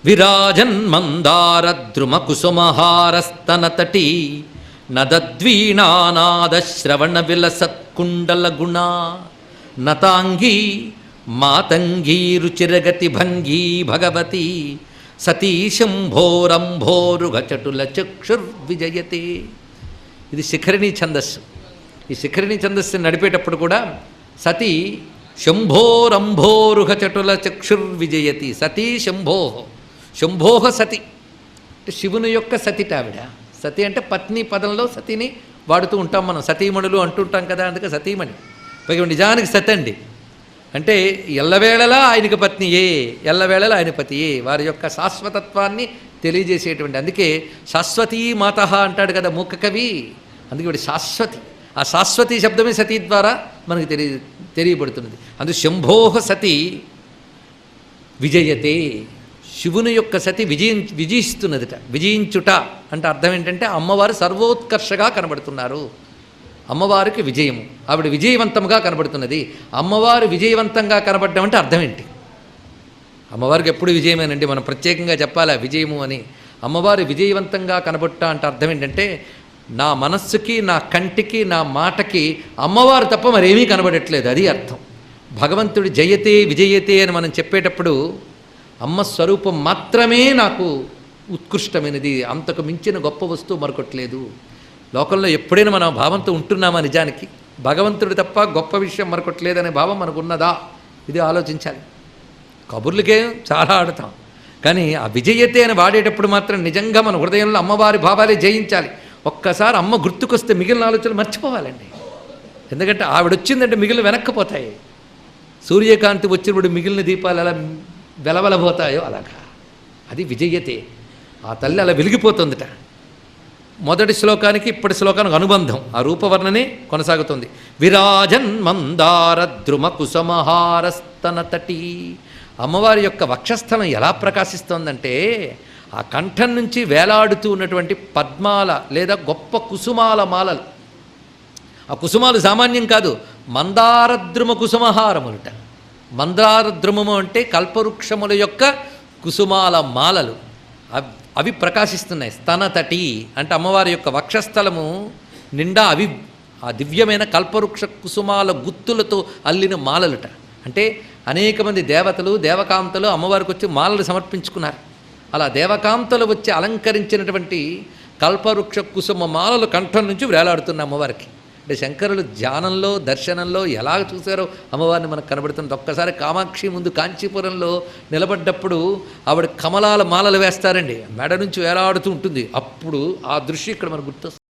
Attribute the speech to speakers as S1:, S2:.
S1: విరాజన్మందారద్రుమకుసుమహారస్తనతటీ నదద్వీణానాదశ్రవణవిలసత్కుండలగుణా నతాంగీ మాతంగీ రుచిరగతి భంగీ భగవతి సతీ శంభోరంభోరుగచటుల చక్షుర్విజయతే. ఇది శిఖరిణీ ఛందస్సు. ఈ శిఖరిణీ ఛందస్సుని నడిపేటప్పుడు కూడా సతీ శంభోరంభోరుహచటుల చక్షుర్విజయతి. సతీ శంభోహ, శంభోహ సతి అంటే శివుని యొక్క సతిట ఆవిడ. సతి అంటే పత్ని పదంలో సతిని వాడుతూ ఉంటాం మనం, సతీమణులు అంటుంటాం కదా, అందుకే సతీమణి. పైగా నిజానికి సతి అండి అంటే ఎల్లవేళలా ఆయనకి పత్నియే, ఎల్లవేళలా ఆయన పతియే, వారి యొక్క శాశ్వతత్వాన్ని తెలియజేసేటువంటి. అందుకే శాశ్వతీ మాత అంటాడు కదా మూక కవి, అందుకే వీడి శాశ్వతి. ఆ శాశ్వతి శబ్దమే సతీ ద్వారా మనకు తెలియబడుతున్నది. అందుకు శంభోహ సతి విజయతే, శివుని యొక్క సతి విజయిస్తున్నదిట. విజయించుట అంటే అర్థం ఏంటంటే అమ్మవారు సర్వోత్కర్షగా కనబడుతున్నారు, అమ్మవారికి విజయము, ఆవిడ విజయవంతంగా కనబడుతున్నది. అమ్మవారు విజయవంతంగా కనబడడం అంటే అర్థం ఏంటి? అమ్మవారికి ఎప్పుడు విజయమేనండి, మనం ప్రత్యేకంగా చెప్పాలా విజయము అని. అమ్మవారు విజయవంతంగా కనబడట అంటే అర్థం ఏంటంటే నా మనస్సుకి, నా కంటికి, నా మాటకి అమ్మవారు తప్ప మరేమీ కనబడట్లేదు, అది అర్థం. భగవంతుడి జయతే విజయతే అని మనం చెప్పేటప్పుడు అమ్మ స్వరూపం మాత్రమే నాకు ఉత్కృష్టమైనది, అంతకు మించిన గొప్ప వస్తువు మరొకట్లేదు. లోకంలో ఎప్పుడైనా మనం భావంతో ఉంటున్నామా? నిజానికి భగవంతుడు తప్ప గొప్ప విషయం మరొకట్లేదనే భావం మనకు ఉన్నదా? ఇది ఆలోచించాలి. కబుర్లకే చాలా ఆడతాం, కానీ ఆ విజయతే అని వాడేటప్పుడు మాత్రం నిజంగా మన హృదయంలో అమ్మవారి భావాలే జయించాలి. ఒక్కసారి అమ్మ గుర్తుకొస్తే మిగిలిన ఆలోచనలు మర్చిపోవాలండి. ఎందుకంటే ఆవిడ వచ్చిందంటే మిగిలిన వెనక్కిపోతాయి. సూర్యకాంతి వచ్చినప్పుడు మిగిలిన దీపాలు ఎలా వెలవెలబోతాయో అలాగా, అది విజయతే. ఆ తల్లి అలా వెలిగిపోతుందిట. మొదటి శ్లోకానికి ఇప్పటి శ్లోకానికి అనుబంధం, ఆ రూపవర్ణనే కొనసాగుతుంది. విరాజన్ మందార ద్రుమ కుసుమహారస్తనతటీ. అమ్మవారి యొక్క వక్షస్థలం ఎలా ప్రకాశిస్తోందంటే ఆ కంఠం నుంచి వేలాడుతూ ఉన్నటువంటి పద్మాల లేదా గొప్ప కుసుమాల మాలలు. ఆ కుసుమాలు సామాన్యం కాదు, మందారద్రుమ కుసుమహారములుట. మందారద్రుమము అంటే కల్పవృక్షముల యొక్క కుసుమాల మాలలు, అవి ప్రకాశిస్తున్నాయి. స్తనతటి అంటే అమ్మవారి యొక్క వక్షస్థలము నిండా అవి ఆ దివ్యమైన కల్పవృక్ష కుసుమాల గుత్తులతో అల్లిన మాలలుట. అంటే అనేక మంది దేవతలు దేవకాంతలు అమ్మవారికి వచ్చి మాలలు సమర్పించుకున్నారు. అలా దేవకాంతలు వచ్చి అలంకరించినటువంటి కల్పవృక్ష కుసుమ మాలలు కంఠం నుంచి వేలాడుతున్న అమ్మవారికి. అంటే శంకరులు ధ్యానంలో దర్శనంలో ఎలా చూశారో అమ్మవారిని మనకు కనబడుతుంది. ఒక్కసారి కామాక్షి ముందు కాంచీపురంలో నిలబడ్డప్పుడు ఆవిడ కమలాల మాలలు వేస్తారండి, మెడ నుంచి వేలాడుతూ ఉంటుంది. అప్పుడు ఆ దృశ్యం ఇక్కడ మనకు గుర్తొస్తుంది.